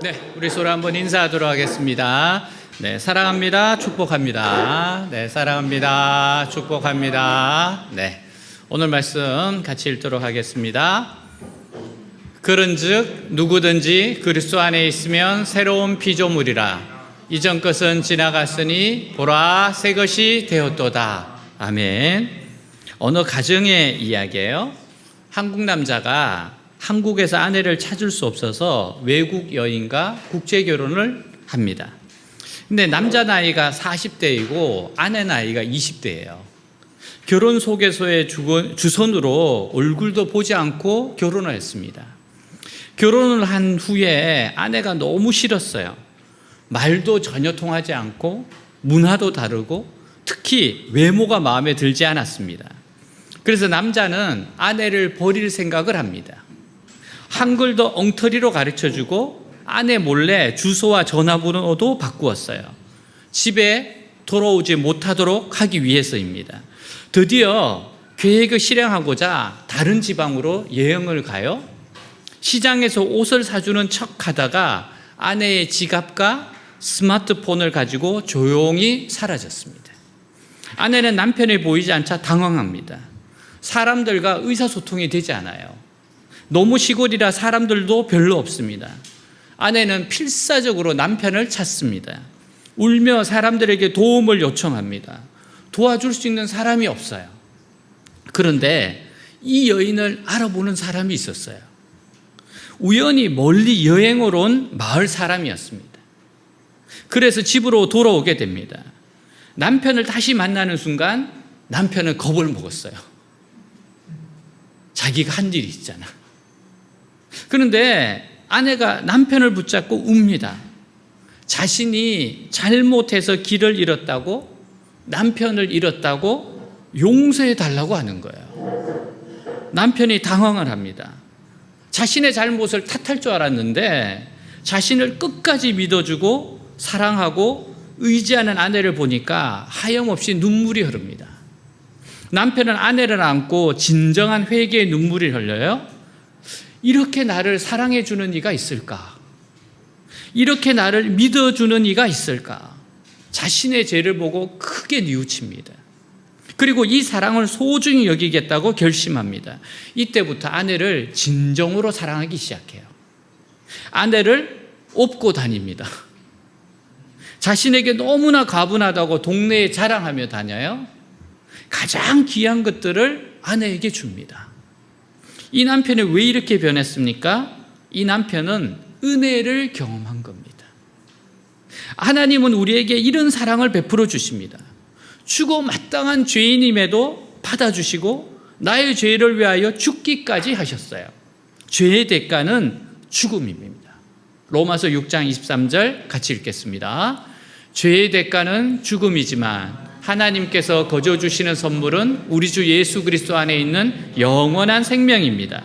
네, 우리 서로 한번 인사하도록 하겠습니다. 네, 사랑합니다. 축복합니다. 네, 사랑합니다. 축복합니다. 네, 오늘 말씀 같이 읽도록 하겠습니다. 그런즉 누구든지 그리스도 안에 있으면 새로운 피조물이라. 이전 것은 지나갔으니 보라 새 것이 되었도다. 아멘. 어느 가정의 이야기예요. 한국 남자가 한국에서 아내를 찾을 수 없어서 외국 여인과 국제 결혼을 합니다. 근데 남자 나이가 40대이고 아내 나이가 20대예요. 결혼 소개서의 주선으로 얼굴도 보지 않고 결혼을 했습니다. 결혼을 한 후에 아내가 너무 싫었어요. 말도 전혀 통하지 않고 문화도 다르고 특히 외모가 마음에 들지 않았습니다. 그래서 남자는 아내를 버릴 생각을 합니다. 한글도 엉터리로 가르쳐주고 아내 몰래 주소와 전화번호도 바꾸었어요. 집에 돌아오지 못하도록 하기 위해서입니다. 드디어 계획을 실행하고자 다른 지방으로 여행을 가요. 시장에서 옷을 사주는 척 하다가 아내의 지갑과 스마트폰을 가지고 조용히 사라졌습니다. 아내는 남편이 보이지 않자 당황합니다. 사람들과 의사소통이 되지 않아요. 너무 시골이라 사람들도 별로 없습니다. 아내는 필사적으로 남편을 찾습니다. 울며 사람들에게 도움을 요청합니다. 도와줄 수 있는 사람이 없어요. 그런데 이 여인을 알아보는 사람이 있었어요. 우연히 멀리 여행을 온 마을 사람이었습니다. 그래서 집으로 돌아오게 됩니다. 남편을 다시 만나는 순간 남편은 겁을 먹었어요. 자기가 한 일이 있잖아. 그런데 아내가 남편을 붙잡고 웁니다. 자신이 잘못해서 길을 잃었다고, 남편을 잃었다고 용서해 달라고 하는 거예요. 남편이 당황을 합니다. 자신의 잘못을 탓할 줄 알았는데 자신을 끝까지 믿어주고 사랑하고 의지하는 아내를 보니까 하염없이 눈물이 흐릅니다. 남편은 아내를 안고 진정한 회개의 눈물이 흘려요. 이렇게 나를 사랑해 주는 이가 있을까? 이렇게 나를 믿어주는 이가 있을까? 자신의 죄를 보고 크게 뉘우칩니다. 그리고 이 사랑을 소중히 여기겠다고 결심합니다. 이때부터 아내를 진정으로 사랑하기 시작해요. 아내를 업고 다닙니다. 자신에게 너무나 가분하다고 동네에 자랑하며 다녀요. 가장 귀한 것들을 아내에게 줍니다. 이 남편이 왜 이렇게 변했습니까? 이 남편은 은혜를 경험한 겁니다. 하나님은 우리에게 이런 사랑을 베풀어 주십니다. 죽어 마땅한 죄인임에도 받아주시고 나의 죄를 위하여 죽기까지 하셨어요. 죄의 대가는 죽음입니다. 로마서 6장 23절 같이 읽겠습니다. 죄의 대가는 죽음이지만 하나님께서 거저 주시는 선물은 우리 주 예수 그리스도 안에 있는 영원한 생명입니다.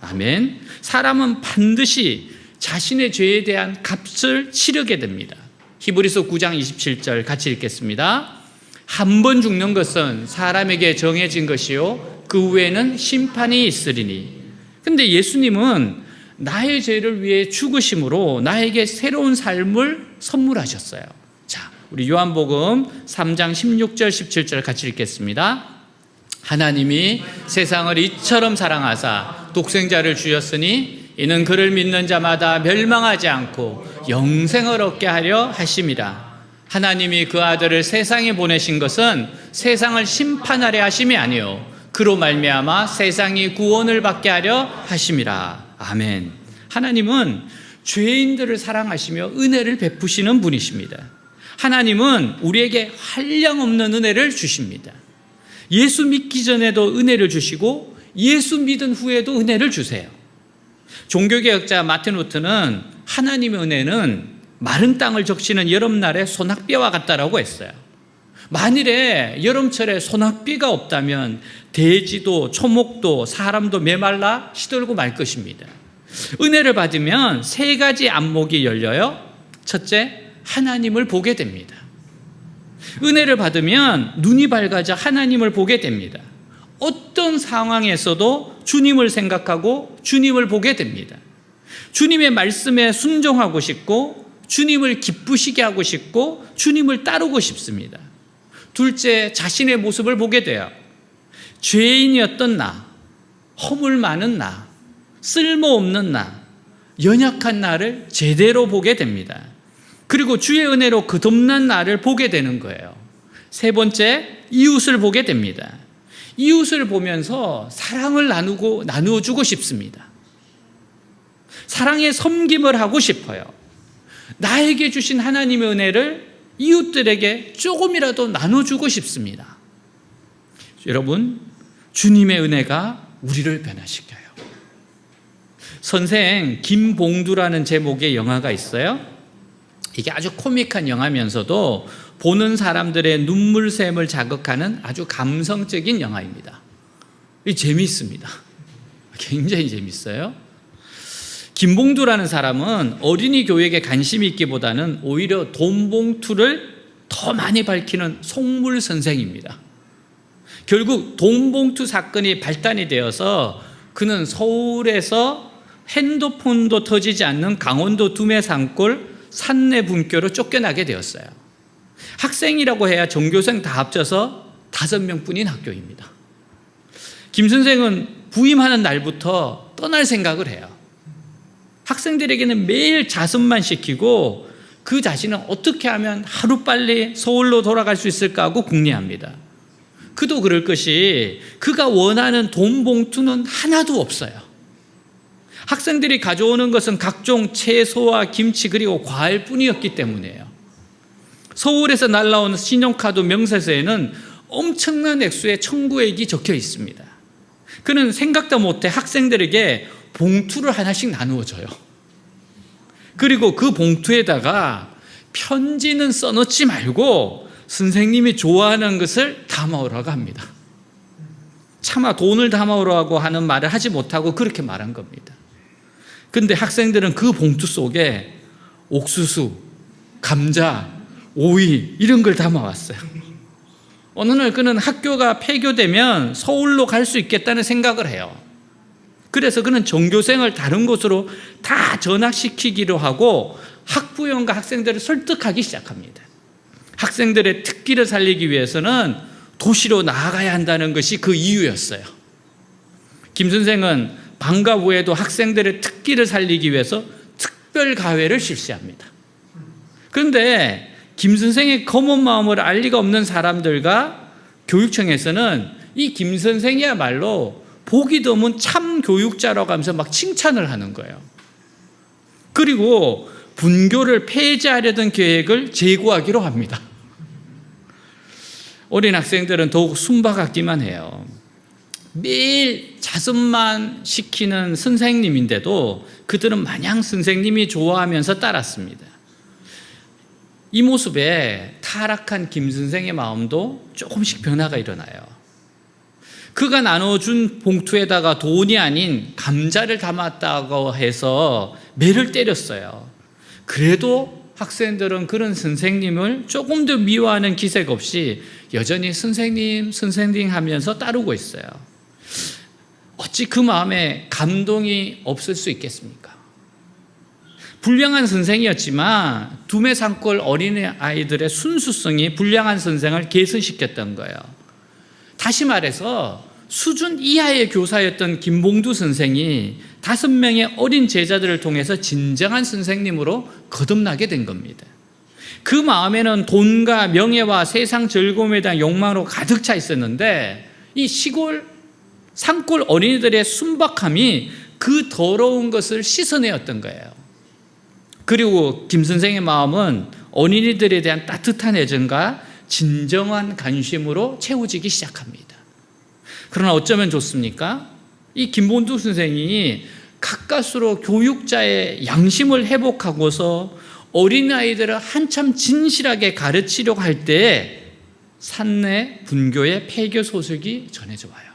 아멘. 사람은 반드시 자신의 죄에 대한 값을 치르게 됩니다. 히브리서 9장 27절 같이 읽겠습니다. 한 번 죽는 것은 사람에게 정해진 것이요 그 후에는 심판이 있으리니. 근데 예수님은 나의 죄를 위해 죽으심으로 나에게 새로운 삶을 선물하셨어요. 자, 우리 요한복음 3장 16절 17절 같이 읽겠습니다. 하나님이 세상을 이처럼 사랑하사 독생자를 주셨으니 이는 그를 믿는 자마다 멸망하지 않고 영생을 얻게 하려 하심이라. 하나님이 그 아들을 세상에 보내신 것은 세상을 심판하려 하심이 아니요 그로 말미암아 세상이 구원을 받게 하려 하심이라. 아멘. 하나님은 죄인들을 사랑하시며 은혜를 베푸시는 분이십니다. 하나님은 우리에게 한량없는 은혜를 주십니다. 예수 믿기 전에도 은혜를 주시고 예수 믿은 후에도 은혜를 주세요. 종교개혁자 마틴 루터는 하나님의 은혜는 마른 땅을 적시는 여름날의 소낙비와 같다라고 했어요. 만일에 여름철에 소낙비가 없다면 돼지도 초목도 사람도 메말라 시들고 말 것입니다. 은혜를 받으면 세 가지 안목이 열려요. 첫째, 하나님을 보게 됩니다. 은혜를 받으면 눈이 밝아져 하나님을 보게 됩니다. 어떤 상황에서도 주님을 생각하고 주님을 보게 됩니다. 주님의 말씀에 순종하고 싶고 주님을 기쁘시게 하고 싶고 주님을 따르고 싶습니다. 둘째, 자신의 모습을 보게 돼요. 죄인이었던 나, 허물 많은 나, 쓸모없는 나, 연약한 나를 제대로 보게 됩니다. 그리고 주의 은혜로 거듭난 나를 보게 되는 거예요. 세 번째, 이웃을 보게 됩니다. 이웃을 보면서 사랑을 나누어 주고 싶습니다. 사랑의 섬김을 하고 싶어요. 나에게 주신 하나님의 은혜를 이웃들에게 조금이라도 나눠주고 싶습니다. 여러분, 주님의 은혜가 우리를 변화시켜요. 선생 김봉두라는 제목의 영화가 있어요. 이게 아주 코믹한 영화면서도 보는 사람들의 눈물샘을 자극하는 아주 감성적인 영화입니다. 재미있습니다. 굉장히 재밌어요. 김봉두라는 사람은 어린이 교육에 관심이 있기보다는 오히려 돈 봉투를 더 많이 밝히는 속물 선생입니다. 결국 돈 봉투 사건이 발단이 되어서 그는 서울에서 핸드폰도 터지지 않는 강원도 두메 산골 산내 분교로 쫓겨나게 되었어요. 학생이라고 해야 전교생 다 합쳐서 5명뿐인 학교입니다. 김 선생은 부임하는 날부터 떠날 생각을 해요. 학생들에게는 매일 자습만 시키고 그 자신은 어떻게 하면 하루빨리 서울로 돌아갈 수 있을까 하고 궁리합니다. 그도 그럴 것이 그가 원하는 돈 봉투는 하나도 없어요. 학생들이 가져오는 것은 각종 채소와 김치 그리고 과일뿐이었기 때문이에요. 서울에서 날라온 신용카드 명세서에는 엄청난 액수의 청구액이 적혀 있습니다. 그는 생각도 못해 학생들에게 봉투를 하나씩 나누어 줘요. 그리고 그 봉투에다가 편지는 써놓지 말고 선생님이 좋아하는 것을 담아오라고 합니다. 차마 돈을 담아오라고 하는 말을 하지 못하고 그렇게 말한 겁니다. 근데 학생들은 그 봉투 속에 옥수수, 감자, 오이 이런 걸 담아왔어요. 어느 날 그는 학교가 폐교되면 서울로 갈 수 있겠다는 생각을 해요. 그래서 그는 전교생을 다른 곳으로 다 전학시키기로 하고 학부형과 학생들을 설득하기 시작합니다. 학생들의 특기를 살리기 위해서는 도시로 나아가야 한다는 것이 그 이유였어요. 김 선생은 방과 후에도 학생들의 특기를 살리기 위해서 특별과외를 실시합니다. 그런데 김 선생의 검은 마음을 알 리가 없는 사람들과 교육청에서는 이 김 선생이야말로 보기 드문 참 교육자라고 하면서 막 칭찬을 하는 거예요. 그리고 분교를 폐지하려던 계획을 재고하기로 합니다. 어린 학생들은 더욱 순박하기만 해요. 매일 자습만 시키는 선생님인데도 그들은 마냥 선생님이 좋아하면서 따랐습니다. 이 모습에 타락한 김 선생의 마음도 조금씩 변화가 일어나요. 그가 나눠준 봉투에다가 돈이 아닌 감자를 담았다고 해서 매를 때렸어요. 그래도 학생들은 그런 선생님을 조금 더 미워하는 기색 없이 여전히 선생님 하면서 따르고 있어요. 어찌 그 마음에 감동이 없을 수 있겠습니까? 불량한 선생이었지만 두메 산골 어린아이들의 순수성이 불량한 선생을 개선시켰던 거예요. 다시 말해서 수준 이하의 교사였던 김봉두 선생이 5명의 어린 제자들을 통해서 진정한 선생님으로 거듭나게 된 겁니다. 그 마음에는 돈과 명예와 세상 즐거움에 대한 욕망으로 가득 차 있었는데 이 시골 산골 어린이들의 순박함이 그 더러운 것을 씻어내었던 거예요. 그리고 김 선생의 마음은 어린이들에 대한 따뜻한 애정과 진정한 관심으로 채워지기 시작합니다. 그러나 어쩌면 좋습니까? 이 김봉두 선생이 가까스로 교육자의 양심을 회복하고서 어린아이들을 한참 진실하게 가르치려고 할 때에 산내 분교의 폐교 소식이 전해져 와요.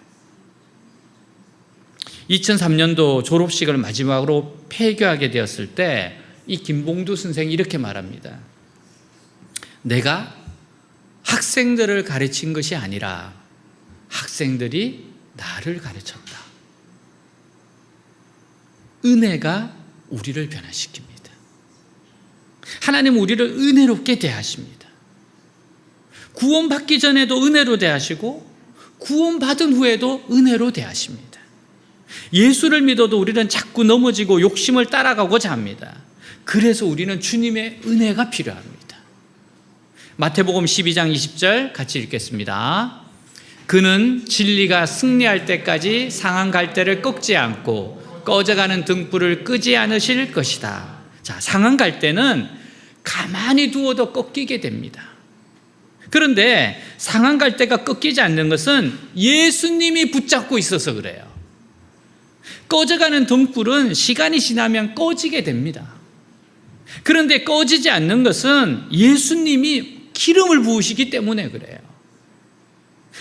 2003년도 졸업식을 마지막으로 폐교하게 되었을 때 이 김봉두 선생이 이렇게 말합니다. 내가 학생들을 가르친 것이 아니라 학생들이 나를 가르쳤다. 은혜가 우리를 변화시킵니다. 하나님 우리를 은혜롭게 대하십니다. 구원받기 전에도 은혜로 대하시고 구원받은 후에도 은혜로 대하십니다. 예수를 믿어도 우리는 자꾸 넘어지고 욕심을 따라가고자 합니다. 그래서 우리는 주님의 은혜가 필요합니다. 마태복음 12장 20절 같이 읽겠습니다. 그는 진리가 승리할 때까지 상한 갈대를 꺾지 않고 꺼져가는 등불을 끄지 않으실 것이다. 자, 상한 갈대는 가만히 두어도 꺾이게 됩니다. 그런데 상한 갈대가 꺾이지 않는 것은 예수님이 붙잡고 있어서 그래요. 꺼져가는 등불은 시간이 지나면 꺼지게 됩니다. 그런데 꺼지지 않는 것은 예수님이 기름을 부으시기 때문에 그래요.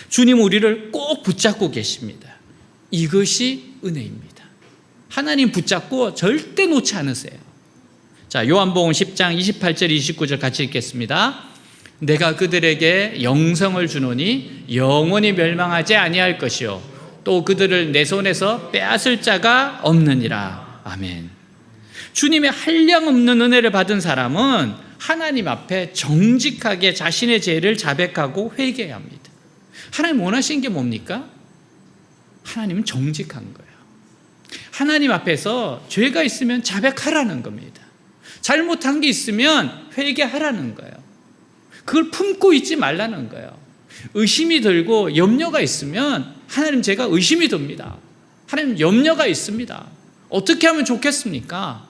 주님 우리를 꼭 붙잡고 계십니다. 이것이 은혜입니다. 하나님 붙잡고 절대 놓지 않으세요. 자, 요한복음 10장 28절 29절 같이 읽겠습니다. 내가 그들에게 영생을 주노니 영원히 멸망하지 아니할 것이요 또 그들을 내 손에서 빼앗을 자가 없느니라. 아멘. 주님의 한량없는 은혜를 받은 사람은 하나님 앞에 정직하게 자신의 죄를 자백하고 회개해야 합니다. 하나님 원하시는 게 뭡니까? 하나님은 정직한 거예요. 하나님 앞에서 죄가 있으면 자백하라는 겁니다. 잘못한 게 있으면 회개하라는 거예요. 그걸 품고 있지 말라는 거예요. 의심이 들고 염려가 있으면 하나님 제가 의심이 듭니다. 하나님 염려가 있습니다. 어떻게 하면 좋겠습니까?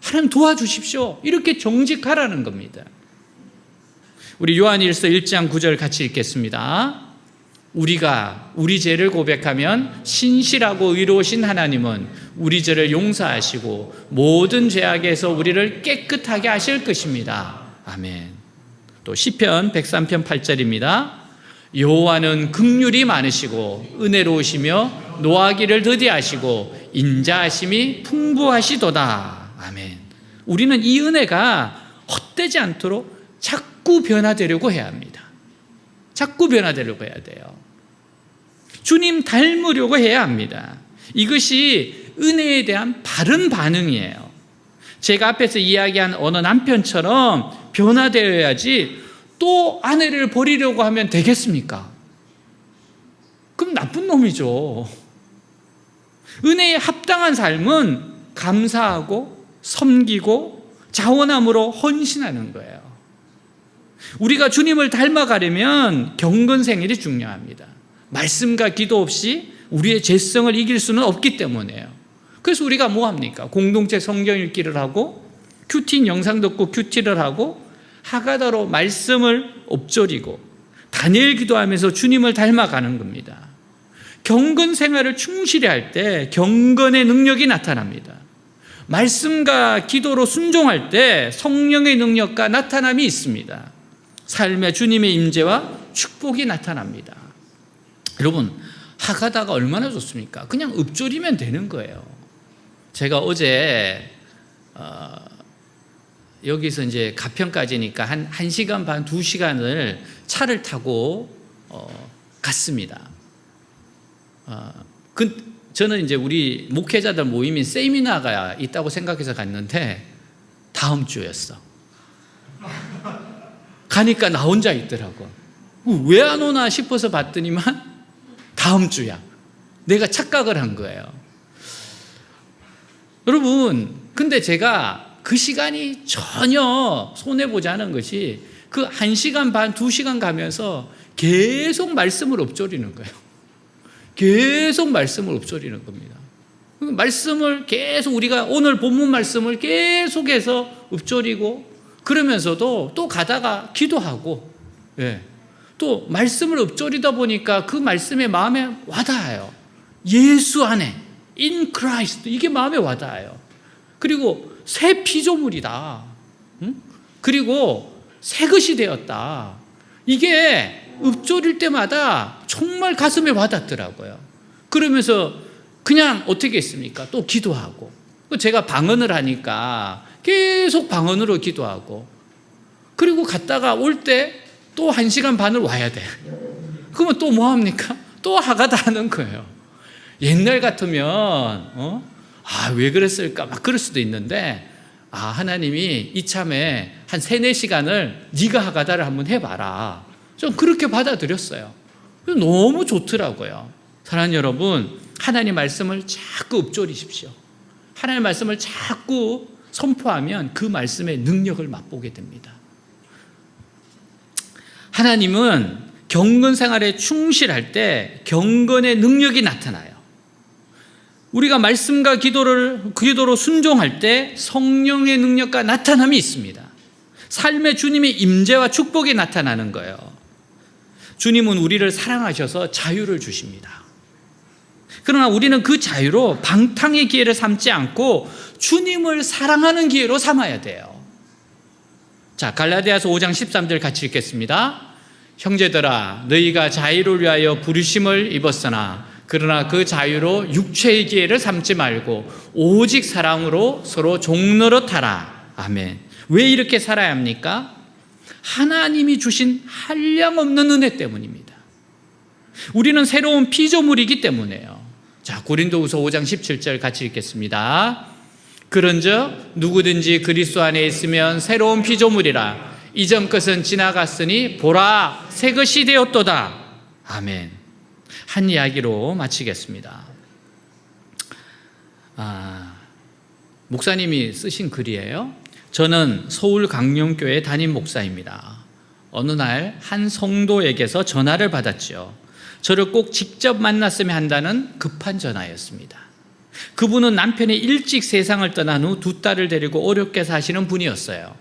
하나님 도와주십시오. 이렇게 정직하라는 겁니다. 우리 요한일서 1장 9절 같이 읽겠습니다. 우리가 우리 죄를 고백하면 신실하고 의로우신 하나님은 우리 죄를 용서하시고 모든 죄악에서 우리를 깨끗하게 하실 것입니다. 아멘. 또 시편 103편 8절입니다. 여호와는 긍휼이 많으시고 은혜로우시며 노하기를 더디하시고 인자하심이 풍부하시도다. 아멘. 우리는 이 은혜가 헛되지 않도록 자꾸 변화되려고 해야 합니다. 자꾸 변화되려고 해야 돼요. 주님 닮으려고 해야 합니다. 이것이 은혜에 대한 바른 반응이에요. 제가 앞에서 이야기한 어느 남편처럼 변화되어야지 또 아내를 버리려고 하면 되겠습니까? 그럼 나쁜 놈이죠. 은혜에 합당한 삶은 감사하고 섬기고 자원함으로 헌신하는 거예요. 우리가 주님을 닮아가려면 경건생활이 중요합니다. 말씀과 기도 없이 우리의 죄성을 이길 수는 없기 때문에요. 그래서 우리가 뭐 합니까? 공동체 성경 읽기를 하고 큐티 영상 듣고 큐티를 하고 하가다로 말씀을 엎조리고 다니엘 기도하면서 주님을 닮아가는 겁니다. 경건 생활을 충실히 할 때 경건의 능력이 나타납니다. 말씀과 기도로 순종할 때 성령의 능력과 나타남이 있습니다. 삶에 주님의 임재와 축복이 나타납니다. 여러분, 하가다가 얼마나 좋습니까? 그냥 읊조리면 되는 거예요. 제가 어제 여기서 이제 가평까지니까 한 1시간 반, 2시간을 차를 타고 갔습니다. 저는 이제 우리 목회자들 모임인 세미나가 있다고 생각해서 갔는데 다음 주였어. 가니까 나 혼자 있더라고. 왜 안 오나 싶어서 봤더니만 다음 주야. 내가 착각을 한 거예요. 여러분, 근데 제가 그 시간이 전혀 손해보지 않은 것이 그 1시간 반, 2시간 가면서 계속 말씀을 엎조리는 거예요. 계속 말씀을 엎조리는 겁니다. 말씀을 계속 우리가 오늘 본문 말씀을 계속해서 엎조리고 그러면서도 또 가다가 기도하고 또 말씀을 엎조리다 보니까 그 말씀에 마음에 와닿아요. 예수 안에 in Christ 이게 마음에 와닿아요. 그리고 새 피조물이다. 그리고 새 것이 되었다. 이게 읊조릴 때마다 정말 가슴에 와닿더라고요. 그러면서 그냥 어떻게 했습니까? 또 기도하고. 제가 방언을 하니까 계속 방언으로 기도하고. 그리고 갔다가 올 때 또 1시간 반을 와야 돼. 그러면 또 뭐 합니까? 또 하가다 하는 거예요. 옛날 같으면 왜 그랬을까? 막 그럴 수도 있는데, 하나님이 이참에 한 3-4시간을 네가 하가다를 한번 해봐라. 좀 그렇게 받아들였어요. 너무 좋더라고요. 사랑하는 여러분, 하나님 말씀을 자꾸 읊조리십시오. 하나님 말씀을 자꾸 선포하면 그 말씀의 능력을 맛보게 됩니다. 하나님은 경건 생활에 충실할 때 경건의 능력이 나타나요. 우리가 말씀과 기도로 순종할 때 성령의 능력과 나타남이 있습니다. 삶의 주님의 임재와 축복이 나타나는 거예요. 주님은 우리를 사랑하셔서 자유를 주십니다. 그러나 우리는 그 자유로 방탕의 기회를 삼지 않고 주님을 사랑하는 기회로 삼아야 돼요. 자, 갈라디아서 5장 13절 같이 읽겠습니다. 형제들아, 너희가 자유를 위하여 부르심을 입었으나 그러나 그 자유로 육체의 기회를 삼지 말고 오직 사랑으로 서로 종노릇하라. 아멘. 왜 이렇게 살아야 합니까? 하나님이 주신 한량없는 은혜 때문입니다. 우리는 새로운 피조물이기 때문에요. 자, 고린도후서 5장 17절 같이 읽겠습니다. 그런즉 누구든지 그리스도 안에 있으면 새로운 피조물이라. 이전 것은 지나갔으니 보라 새 것이 되었도다. 아멘. 한 이야기로 마치겠습니다. 목사님이 쓰신 글이에요. 저는 서울 강령교회 담임 목사입니다. 어느 날 한 성도에게서 전화를 받았죠. 저를 꼭 직접 만났으면 한다는 급한 전화였습니다. 그분은 남편이 일찍 세상을 떠난 후 2딸을 데리고 어렵게 사시는 분이었어요.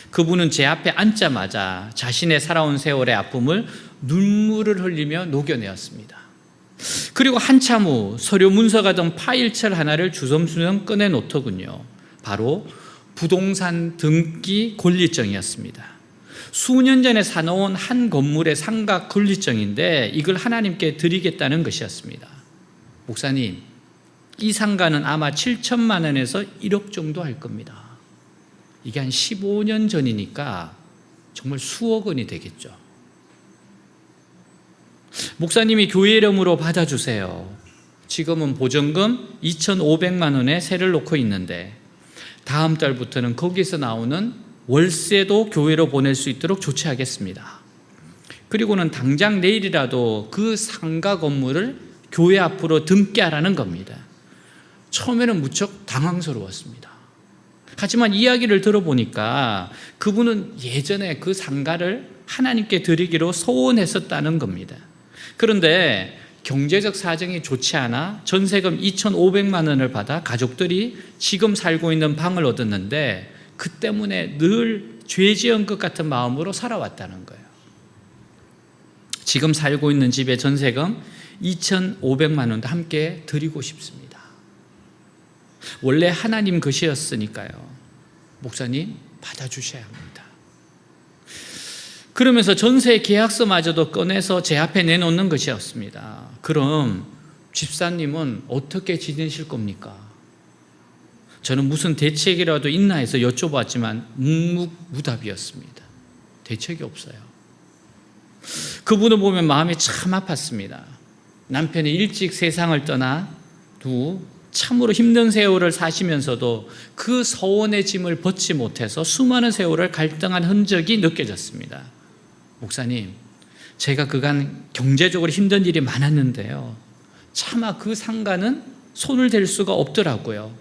그분은 제 앞에 앉자마자 자신의 살아온 세월의 아픔을 눈물을 흘리며 녹여내었습니다. 그리고 한참 후 서류 문서가 든 파일철 하나를 주섬주섬 꺼내놓더군요. 바로 부동산 등기 권리증이었습니다. 수년 전에 사놓은 한 건물의 상가 권리증인데 이걸 하나님께 드리겠다는 것이었습니다. 목사님, 이 상가는 아마 7천만 원에서 1억 정도 할 겁니다. 이게 한 15년 전이니까 정말 수억 원이 되겠죠. 목사님이 교회 이름으로 받아주세요. 지금은 보증금 2,500만 원에 세를 놓고 있는데 다음 달부터는 거기서 나오는 월세도 교회로 보낼 수 있도록 조치하겠습니다. 그리고는 당장 내일이라도 그 상가 건물을 교회 앞으로 등기하라는 겁니다. 처음에는 무척 당황스러웠습니다. 하지만 이야기를 들어보니까 그분은 예전에 그 상가를 하나님께 드리기로 소원했었다는 겁니다. 그런데 경제적 사정이 좋지 않아 전세금 2,500만 원을 받아 가족들이 지금 살고 있는 방을 얻었는데 그 때문에 늘 죄 지은 것 같은 마음으로 살아왔다는 거예요. 지금 살고 있는 집의 전세금 2,500만 원도 함께 드리고 싶습니다. 원래 하나님 것이었으니까요. 목사님 받아주셔야 합니다. 그러면서 전세 계약서마저도 꺼내서 제 앞에 내놓는 것이었습니다. 그럼 집사님은 어떻게 지내실 겁니까? 저는 무슨 대책이라도 있나 해서 여쭤봤지만 묵묵무답이었습니다. 대책이 없어요. 그분을 보면 마음이 참 아팠습니다. 남편이 일찍 세상을 떠나 두 참으로 힘든 세월을 사시면서도 그 서원의 짐을 벗지 못해서 수많은 세월을 갈등한 흔적이 느껴졌습니다. 목사님, 제가 그간 경제적으로 힘든 일이 많았는데요. 차마 그 상가는 손을 댈 수가 없더라고요.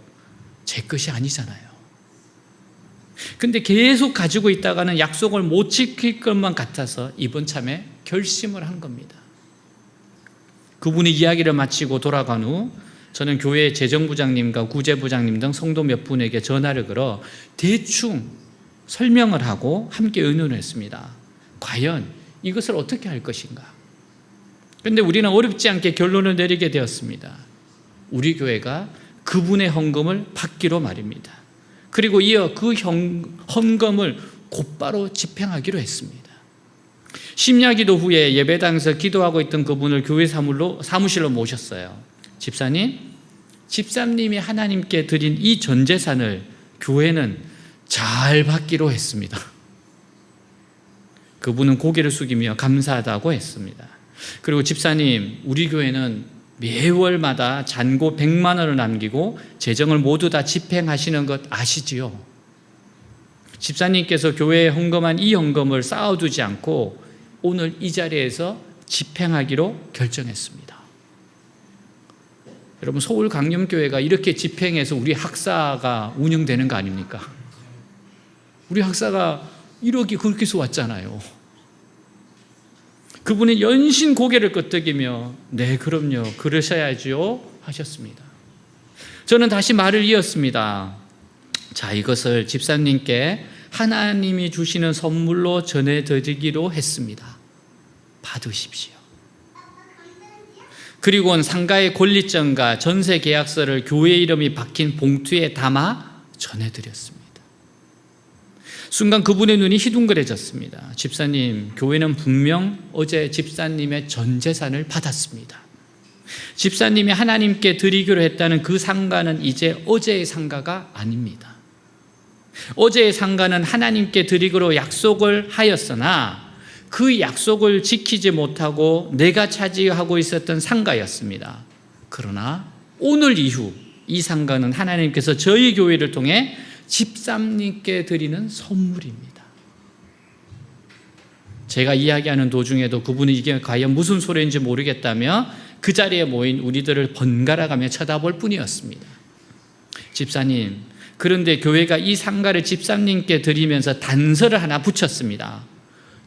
제 것이 아니잖아요. 근데 계속 가지고 있다가는 약속을 못 지킬 것만 같아서 이번 참에 결심을 한 겁니다. 그분이 이야기를 마치고 돌아간 후 저는 교회 재정부장님과 구제부장님 등 성도 몇 분에게 전화를 걸어 대충 설명을 하고 함께 의논을 했습니다. 과연 이것을 어떻게 할 것인가? 그런데 우리는 어렵지 않게 결론을 내리게 되었습니다. 우리 교회가 그분의 헌금을 받기로 말입니다. 그리고 이어 그 헌금을 곧바로 집행하기로 했습니다. 심야기도 후에 예배당에서 기도하고 있던 그분을 교회 사무실로 모셨어요. 집사님이 하나님께 드린 이 전 재산을 교회는 잘 받기로 했습니다. 그분은 고개를 숙이며 감사하다고 했습니다. 그리고 집사님, 우리 교회는 매월마다 잔고 100만 원을 남기고 재정을 모두 다 집행하시는 것 아시지요? 집사님께서 교회에 헌금한 이 헌금을 쌓아두지 않고 오늘 이 자리에서 집행하기로 결정했습니다. 여러분, 서울강림교회가 이렇게 집행해서 우리 학사가 운영되는 거 아닙니까? 우리 학사가 1억이 그렇게 해서 왔잖아요. 그분이 연신 고개를 끄덕이며 네, 그럼요, 그러셔야지요 하셨습니다. 저는 다시 말을 이었습니다. 자, 이것을 집사님께 하나님이 주시는 선물로 전해드리기로 했습니다. 받으십시오. 그리고는 상가의 권리증과 전세 계약서를 교회 이름이 박힌 봉투에 담아 전해드렸습니다. 순간 그분의 눈이 희둥그레졌습니다. 집사님, 교회는 분명 어제 집사님의 전 재산을 받았습니다. 집사님이 하나님께 드리기로 했다는 그 상가는 이제 어제의 상가가 아닙니다. 어제의 상가는 하나님께 드리기로 약속을 하였으나 그 약속을 지키지 못하고 내가 차지하고 있었던 상가였습니다. 그러나 오늘 이후 이 상가는 하나님께서 저희 교회를 통해 집사님께 드리는 선물입니다. 제가 이야기하는 도중에도 그분이 이게 과연 무슨 소리인지 모르겠다며 그 자리에 모인 우리들을 번갈아가며 쳐다볼 뿐이었습니다. 집사님, 그런데 교회가 이 상가를 집사님께 드리면서 단서를 하나 붙였습니다.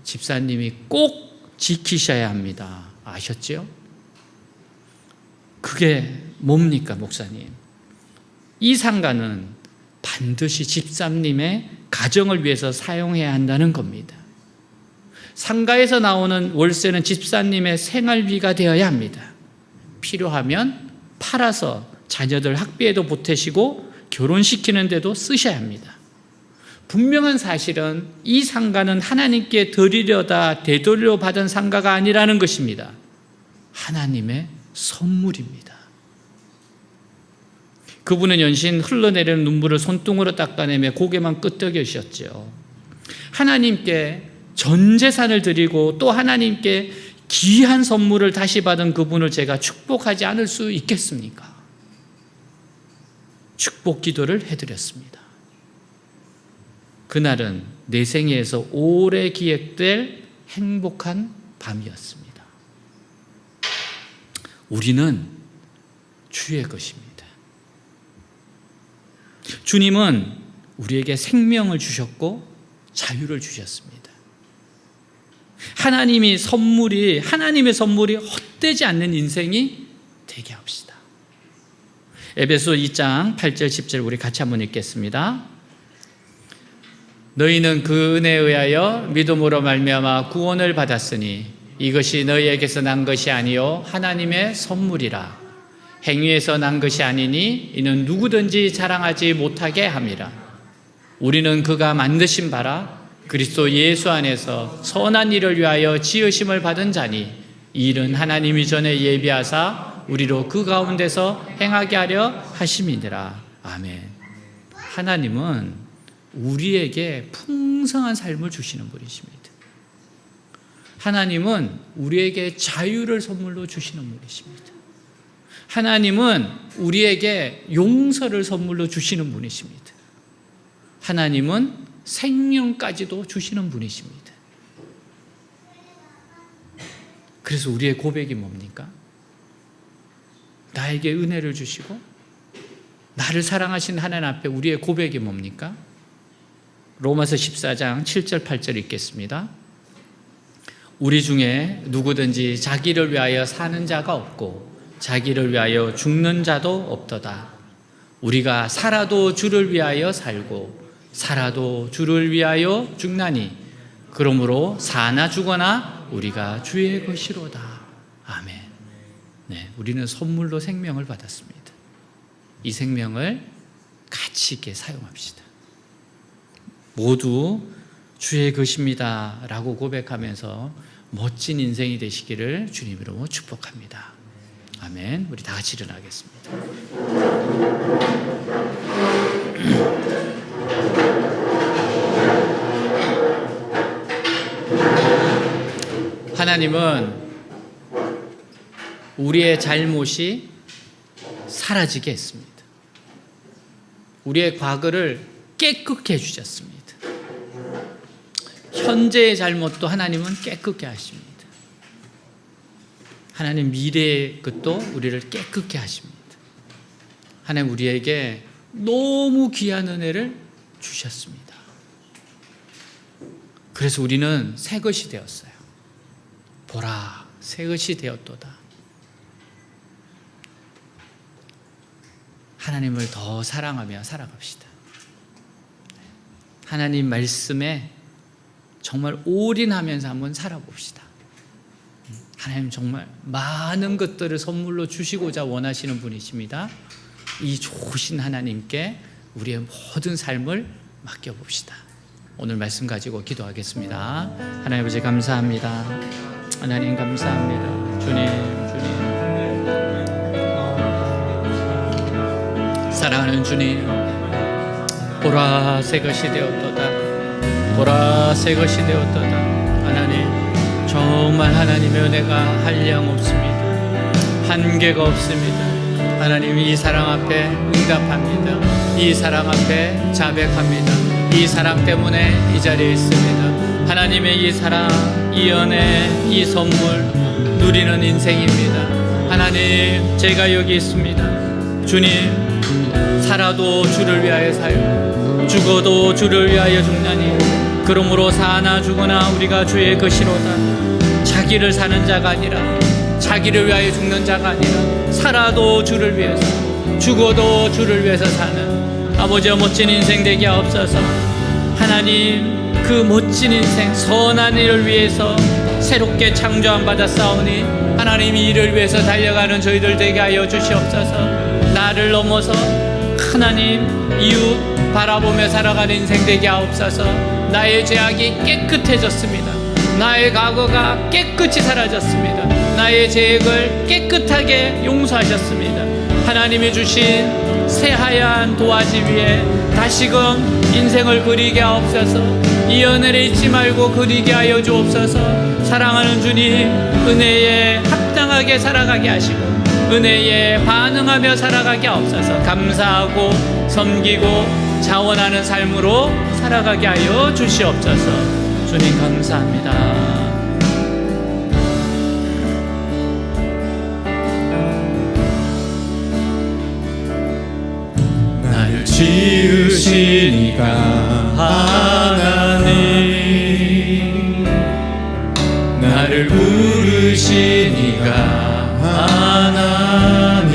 집사님이 꼭 지키셔야 합니다. 아셨죠? 그게 뭡니까, 목사님? 이 상가는 반드시 집사님의 가정을 위해서 사용해야 한다는 겁니다. 상가에서 나오는 월세는 집사님의 생활비가 되어야 합니다. 필요하면 팔아서 자녀들 학비에도 보태시고 결혼시키는 데도 쓰셔야 합니다. 분명한 사실은 이 상가는 하나님께 드리려다 되돌려 받은 상가가 아니라는 것입니다. 하나님의 선물입니다. 그분은 연신 흘러내리는 눈물을 손등으로 닦아내며 고개만 끄덕이셨죠. 하나님께 전 재산을 드리고 또 하나님께 귀한 선물을 다시 받은 그분을 제가 축복하지 않을 수 있겠습니까? 축복 기도를 해드렸습니다. 그날은 내 생애에서 오래 기획될 행복한 밤이었습니다. 우리는 주의 것입니다. 주님은 우리에게 생명을 주셨고 자유를 주셨습니다. 하나님의 선물이 헛되지 않는 인생이 되게 합시다. 에베소 2장 8절 10절 우리 같이 한번 읽겠습니다. 너희는 그 은혜에 의하여 믿음으로 말미암아 구원을 받았으니 이것이 너희에게서 난 것이 아니요 하나님의 선물이라. 행위에서 난 것이 아니니 이는 누구든지 자랑하지 못하게 함이라. 우리는 그가 만드신 바라 그리스도 예수 안에서 선한 일을 위하여 지으심을 받은 자니 이 일은 하나님이 전에 예비하사 우리로 그 가운데서 행하게 하려 하심이니라. 아멘. 하나님은 우리에게 풍성한 삶을 주시는 분이십니다. 하나님은 우리에게 자유를 선물로 주시는 분이십니다. 하나님은 우리에게 용서를 선물로 주시는 분이십니다. 하나님은 생명까지도 주시는 분이십니다. 그래서 우리의 고백이 뭡니까? 나에게 은혜를 주시고 나를 사랑하신 하나님 앞에 우리의 고백이 뭡니까? 로마서 14장 7절 8절 읽겠습니다. 우리 중에 누구든지 자기를 위하여 사는 자가 없고 자기를 위하여 죽는 자도 없도다. 우리가 살아도 주를 위하여 살고 살아도 주를 위하여 죽나니 그러므로 사나 죽거나 우리가 주의 것이로다. 아멘. 네, 우리는 선물로 생명을 받았습니다. 이 생명을 가치 있게 사용합시다. 모두 주의 것입니다 라고 고백하면서 멋진 인생이 되시기를 주님으로 축복합니다. 아멘. 우리 다 같이 일어나겠습니다. 하나님은 우리의 잘못이 사라지게 했습니다. 우리의 과거를 깨끗게 해주셨습니다. 현재의 잘못도 하나님은 깨끗게 하십니다. 하나님 미래의 것도 우리를 깨끗게 하십니다. 하나님 우리에게 너무 귀한 은혜를 주셨습니다. 그래서 우리는 새 것이 되었어요. 보라, 새 것이 되었도다. 하나님을 더 사랑하며 살아갑시다. 하나님 말씀에 정말 올인하면서 한번 살아봅시다. 하나님 정말 많은 것들을 선물로 주시고자 원하시는 분이십니다. 이 좋으신 하나님께 우리의 모든 삶을 맡겨봅시다. 오늘 말씀 가지고 기도하겠습니다. 하나님 아버지 감사합니다. 하나님 감사합니다. 주님 사랑하는 주님, 보라 새 것이 되었도다. 보라 새 것이 되었도다. 하나님 정말 하나님의 은혜가 한량 없습니다. 한계가 없습니다. 하나님 이 사랑 앞에 응답합니다. 이 사랑 앞에 자백합니다. 이 사랑 때문에 이 자리에 있습니다. 하나님의 이 사랑, 이 은혜, 이 선물 누리는 인생입니다. 하나님 제가 여기 있습니다. 주님 살아도 주를 위하여 살고 죽어도 주를 위하여 죽나니 그러므로 사나 죽으나 우리가 주의 것이로다. 자기를 사는 자가 아니라 자기를 위하여 죽는 자가 아니라 살아도 주를 위해서 죽어도 주를 위해서 사는 아버지의 멋진 인생 되게 하옵소서. 하나님 그 멋진 인생 선한 일을 위해서 새롭게 창조함 받아 싸우니 하나님 이 일을 위해서 달려가는 저희들 되게 하여 주시옵소서. 나를 넘어서 하나님 이웃 바라보며 살아가는 인생 되게 하옵소서. 나의 죄악이 깨끗해졌습니다. 나의 과거가 깨끗이 사라졌습니다. 나의 죄악을 깨끗하게 용서하셨습니다. 하나님이 주신 새하얀 도화지 위에 다시금 인생을 그리게 하옵소서. 이 은혜를 잊지 말고 그리게 하여 주옵소서. 사랑하는 주님 은혜에 합당하게 살아가게 하시고 은혜에 반응하며 살아가게 하옵소서. 감사하고 섬기고 자원하는 삶으로 살아가게 하여 주시옵소서. 주님 감사합니다. 나를 지으시니까 하나님, 나를 부르시니까 하나님,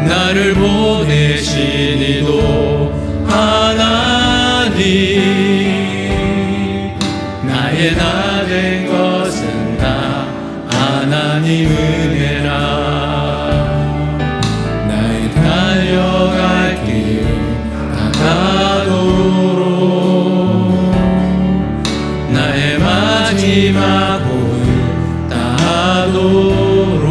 나를 보내시니도 하나님, 나의 나 된 것은 다 하나님 은혜라. 나의 달려갈 길 다가도록 나의 마지막 고을 다하도록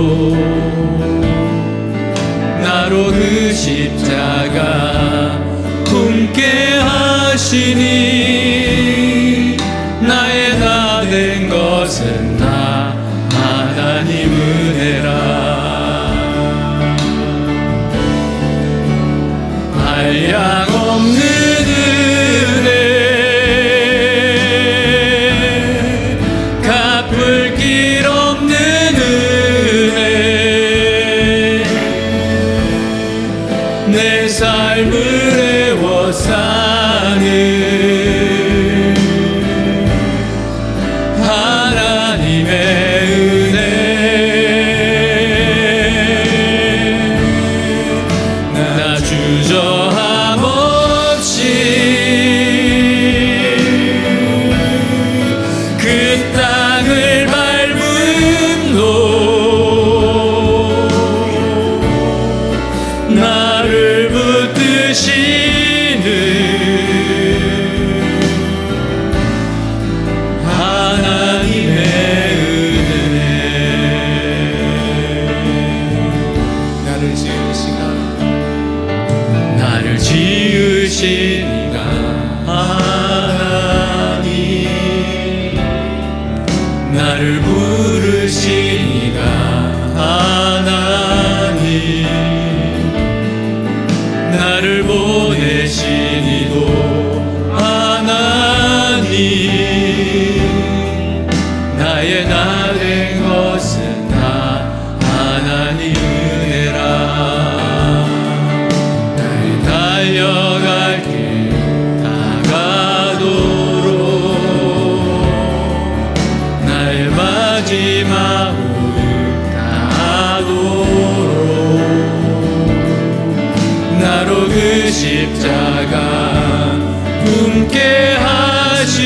나로 그 십자가 품게 하시니 나의 나 된 것은 다 하나님 은혜라. 한량 없는 은혜, 갚을 길 없는 은혜, 내 삶을 애워싸는 하나님의 은혜. 나 주저함 없이 그 땅을 밟음도 나를 붙드시는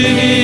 주님